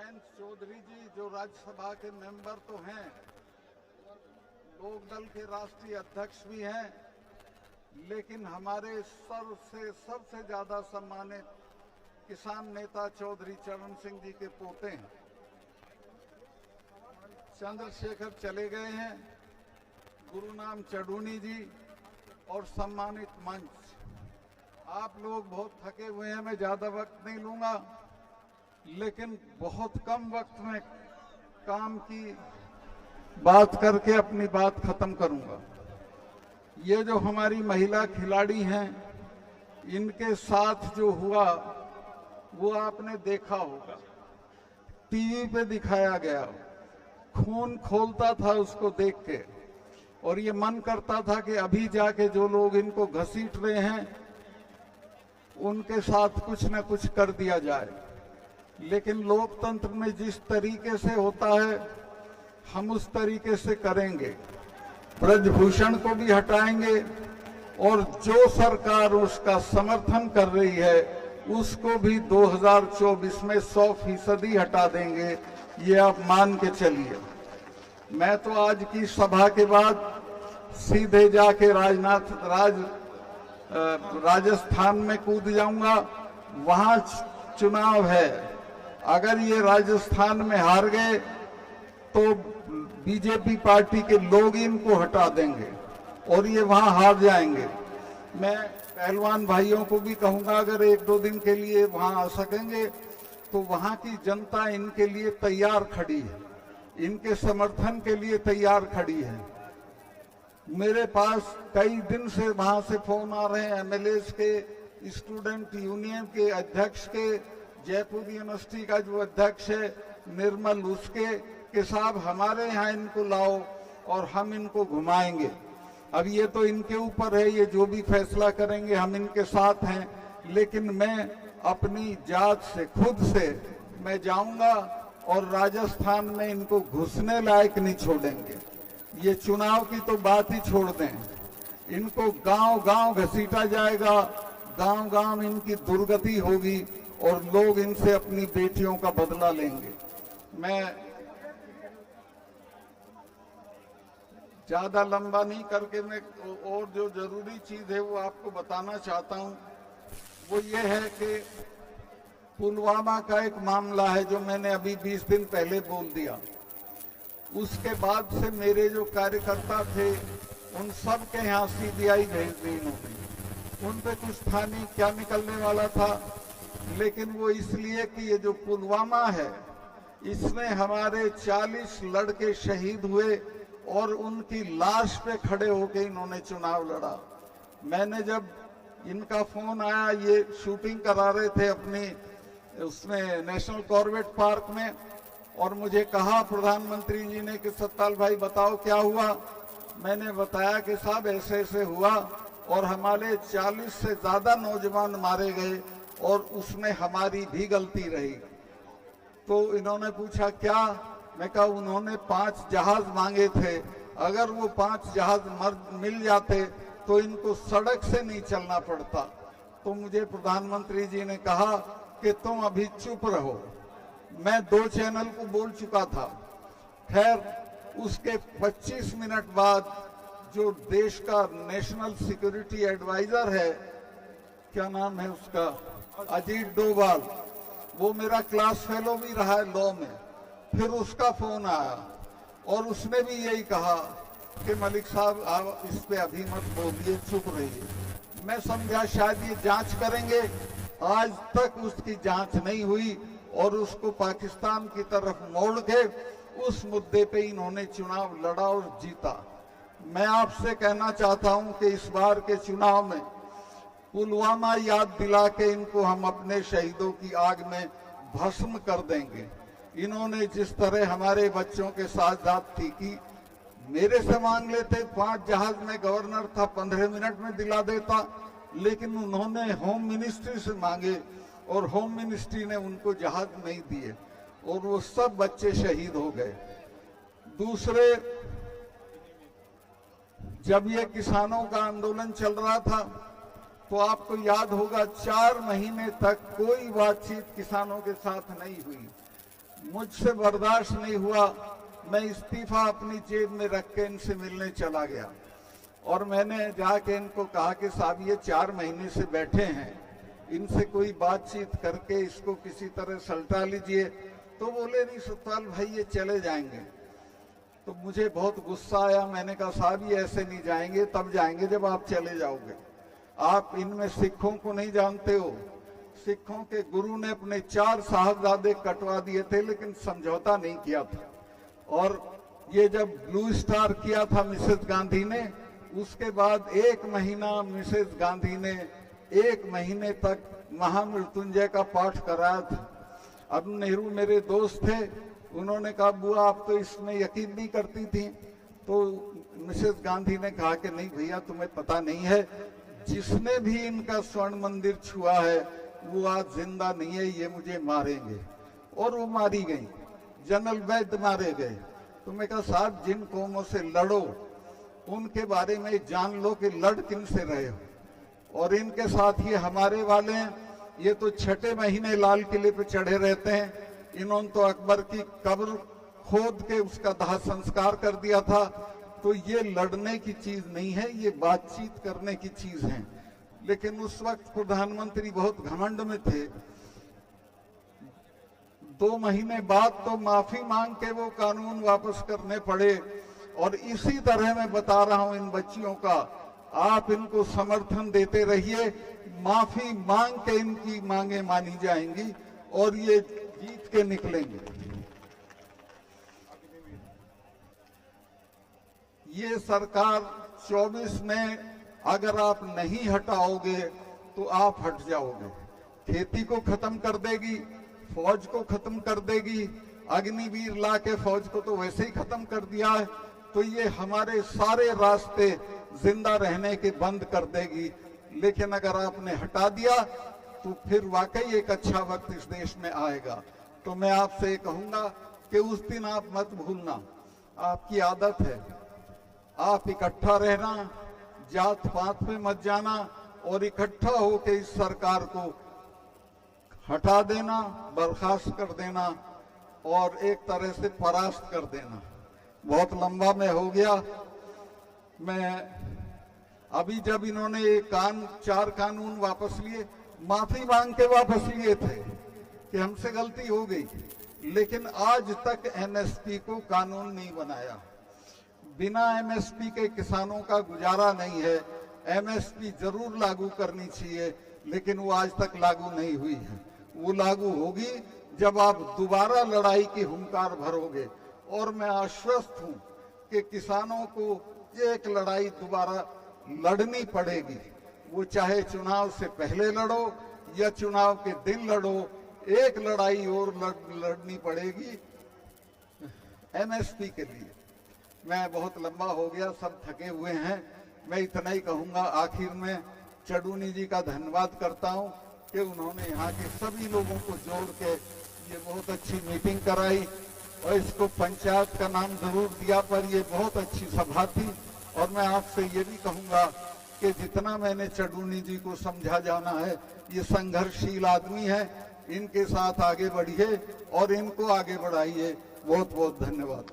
जयंत चौधरी जी जो राज्यसभा के मेंबर तो हैं, लोक दल के राष्ट्रीय अध्यक्ष भी हैं, लेकिन हमारे सबसे ज्यादा सम्मानित किसान नेता चौधरी चरण सिंह जी के पोते हैं। चंद्रशेखर चले गए हैं, गुरुनाम चडूनी जी और सम्मानित मंच। आप लोग बहुत थके हुए हैं, मैं ज्यादा वक्त नहीं लूंगा, लेकिन बहुत कम वक्त में काम की बात करके अपनी बात खत्म करूंगा। ये जो हमारी महिला खिलाड़ी हैं, इनके साथ जो हुआ वो आपने देखा होगा, टीवी पे दिखाया गया, खून खोलता था उसको देख के, और ये मन करता था कि अभी जाके जो लोग इनको घसीट रहे हैं उनके साथ कुछ न कुछ कर दिया जाए। लेकिन लोकतंत्र में जिस तरीके से होता है हम उस तरीके से करेंगे। ब्रजभूषण को भी हटाएंगे और जो सरकार उसका समर्थन कर रही है उसको भी 2024 में 100% हटा देंगे, ये आप मान के चलिए। मैं तो आज की सभा के बाद सीधे जाके राजस्थान में कूद जाऊंगा, वहां चुनाव है। अगर ये राजस्थान में हार गए तो बीजेपी पार्टी के लोग इनको हटा देंगे और ये वहां हार जाएंगे। मैं पहलवान भाइयों को भी कहूंगा, अगर 1-2 दिन के लिए वहां आ सकेंगे तो वहां की जनता इनके लिए तैयार खड़ी है, इनके समर्थन के लिए तैयार खड़ी है। मेरे पास कई दिन से वहां से फोन आ रहे हैं, एमएलएस के, स्टूडेंट यूनियन के अध्यक्ष के, जयपुर यूनिवर्सिटी का जो अध्यक्ष है निर्मल, उसके कि साहब हमारे यहाँ इनको लाओ और हम इनको घुमाएंगे। अब ये तो इनके ऊपर है, ये जो भी फैसला करेंगे हम इनके साथ हैं, लेकिन मैं अपनी जात से खुद से मैं जाऊंगा और राजस्थान में इनको घुसने लायक नहीं छोड़ेंगे। ये चुनाव की तो बात ही छोड़ दें, इनको गांव-गांव घसीटा जाएगा, गांव-गांव इनकी दुर्गति होगी और लोग इनसे अपनी बेटियों का बदला लेंगे। मैं ज्यादा लंबा नहीं करके मैं और जो जरूरी चीज है वो आपको बताना चाहता हूं। वो ये है कि पुलवामा का एक मामला है जो मैंने अभी 20 दिन पहले बोल दिया। उसके बाद से मेरे जो कार्यकर्ता थे उन सब के यहाँ सीबीआई भेज दी इन्होंने। उन पे कुछ था नहीं, क्या निकलने वाला था, लेकिन वो इसलिए कि ये जो पुलवामा है इसमें हमारे 40 लड़के शहीद हुए और उनकी लाश पे खड़े होके इन्होंने चुनाव लड़ा। मैंने जब इनका फोन आया, ये शूटिंग करा रहे थे अपनी उसमें नेशनल कॉर्बेट पार्क में, और मुझे कहा प्रधानमंत्री जी ने कि सत्ताल भाई बताओ क्या हुआ। मैंने बताया कि साहब ऐसे ऐसे हुआ और हमारे 40 से ज्यादा नौजवान मारे गए और उसमें हमारी भी गलती रही। तो इन्होंने पूछा क्या, मैं कहा उन्होंने 5 जहाज मांगे थे, अगर वो 5 जहाज मिल जाते तो इनको सड़क से नहीं चलना पड़ता। तो मुझे प्रधानमंत्री जी ने कहा कि तुम अभी चुप रहो। मैं 2 चैनल को बोल चुका था। खैर उसके 25 मिनट बाद जो देश का नेशनल सिक्योरिटी एडवाइजर है, क्या नाम है उसका, अजीत डोभाल, वो मेरा क्लास फेलो भी रहा है लॉ में, फिर उसका फोन आया और उसने भी यही कहा कि मलिक साहब आप इस पे अभी मत बोलिए, चुप रहिए। मैं समझा शायद ये जांच करेंगे, आज तक उसकी जांच नहीं हुई और उसको पाकिस्तान की तरफ मोड़ के उस मुद्दे पे इन्होंने चुनाव लड़ा और जीता। मैं आपसे कहना चाहता हूं कि इस बार के चुनाव में पुलवामा याद दिला के इनको हम अपने शहीदों की आग में भस्म कर देंगे। इन्होंने जिस तरह हमारे बच्चों के साथ जाती की, मेरे से मांग लेते 5 जहाज में गवर्नर था 15 मिनट में दिला देता, लेकिन उन्होंने होम मिनिस्ट्री से मांगे और होम मिनिस्ट्री ने उनको जहाज नहीं दिए और वो सब बच्चे शहीद हो गए। दूसरे, जब ये किसानों का आंदोलन चल रहा था तो आपको याद होगा 4 महीने तक कोई बातचीत किसानों के साथ नहीं हुई। मुझसे बर्दाश्त नहीं हुआ, मैं इस्तीफा अपनी जेब में रख के इनसे मिलने चला गया और मैंने जाके इनको कहा कि साहब ये 4 महीने से बैठे हैं, इनसे कोई बातचीत करके इसको किसी तरह सल्टा लीजिए। तो बोले नहीं सतपाल भाई ये चले जाएंगे। तो मुझे बहुत गुस्सा आया, मैंने कहा साहब ये ऐसे नहीं जाएंगे, तब जाएंगे जब आप चले जाओगे। आप इनमें सिखों को नहीं जानते हो, सिखों के गुरु ने अपने 4 साहबजादे कटवा दिए थे लेकिन समझौता नहीं किया था। और ये जब ब्लू स्टार किया था मिसेस गांधी ने, उसके बाद 1 महीना मिसेस गांधी ने 1 महीने तक महामृत्युंजय का पाठ कराया था। अरुण नेहरू मेरे दोस्त थे, उन्होंने कहा बुआ आप तो इसमें यकीन नहीं करती थी। तो मिसेस गांधी ने कहा कि नहीं भैया तुम्हें पता नहीं है, जिसने भी इनका स्वर्ण मंदिर छुआ है वो आज जिंदा नहीं है, ये मुझे मारेंगे। और वो मारी गई, जनरल वैद्य मारे गए। तो मैं कहा साहब जिन कौमों से लड़ो उनके बारे में जान लो कि लड़ किन से रहे हो। और इनके साथ ये हमारे वाले हैं, ये तो 6 महीने लाल किले पे चढ़े रहते हैं। इन्होंने तो अकबर की कब्र खोद के उसका दाह संस्कार कर दिया था। तो ये लड़ने की चीज नहीं है, ये बातचीत करने की चीज है। लेकिन उस वक्त प्रधानमंत्री बहुत घमंड में थे। 2 महीने बाद तो माफी मांग के वो कानून वापस करने पड़े। और इसी तरह मैं बता रहा हूं इन बच्चियों का, आप इनको समर्थन देते रहिए, माफी मांग के इनकी मांगे मानी जाएंगी और ये जीत के निकलेंगे। ये सरकार 24 में अगर आप नहीं हटाओगे तो आप हट जाओगे। खेती को खत्म कर देगी, फौज को खत्म कर देगी, अग्निवीर ला के फौज को तो वैसे ही खत्म कर दिया है। तो ये हमारे सारे रास्ते जिंदा रहने के बंद कर देगी। लेकिन अगर आपने हटा दिया तो फिर वाकई एक अच्छा वक्त इस देश में आएगा। तो मैं आपसे कहूंगा कि उस दिन आप मत भूलना, आपकी आदत है, आप इकट्ठा रहना, जात पात में मत जाना और इकट्ठा होकर इस सरकार को हटा देना, बर्खास्त कर देना और एक तरह से परास्त कर देना। बहुत लंबा में हो गया। मैं अभी जब इन्होंने 4 कानून वापस लिए, माफी मांग के वापस लिए थे कि हमसे गलती हो गई, लेकिन आज तक एमएसपी को कानून नहीं बनाया। बिना एमएसपी के किसानों का गुजारा नहीं है। एमएसपी जरूर लागू करनी चाहिए, लेकिन वो आज तक लागू नहीं हुई है। वो लागू होगी जब आप दोबारा लड़ाई की हुंकार भरोगे। और मैं आश्वस्त हूं कि किसानों को एक लड़ाई दोबारा लड़नी पड़ेगी। वो चाहे चुनाव से पहले लड़ो या चुनाव के दिन लड़ो, एक लड़ाई और लड़नी पड़ेगी एमएसपी के लिए। मैं बहुत लंबा हो गया, सब थके हुए हैं। मैं इतना ही कहूंगा, आखिर में चडूनी जी का धन्यवाद करता हूं कि उन्होंने यहाँ के सभी लोगों को जोड़ के ये बहुत अच्छी मीटिंग कराई और इसको पंचायत का नाम जरूर दिया, पर ये बहुत अच्छी सभा थी। और मैं आपसे ये भी कहूंगा कि जितना मैंने चडूनी जी को समझा जाना है, ये संघर्षशील आदमी है, इनके साथ आगे बढ़िए और इनको आगे बढ़ाइए। बहुत बहुत धन्यवाद।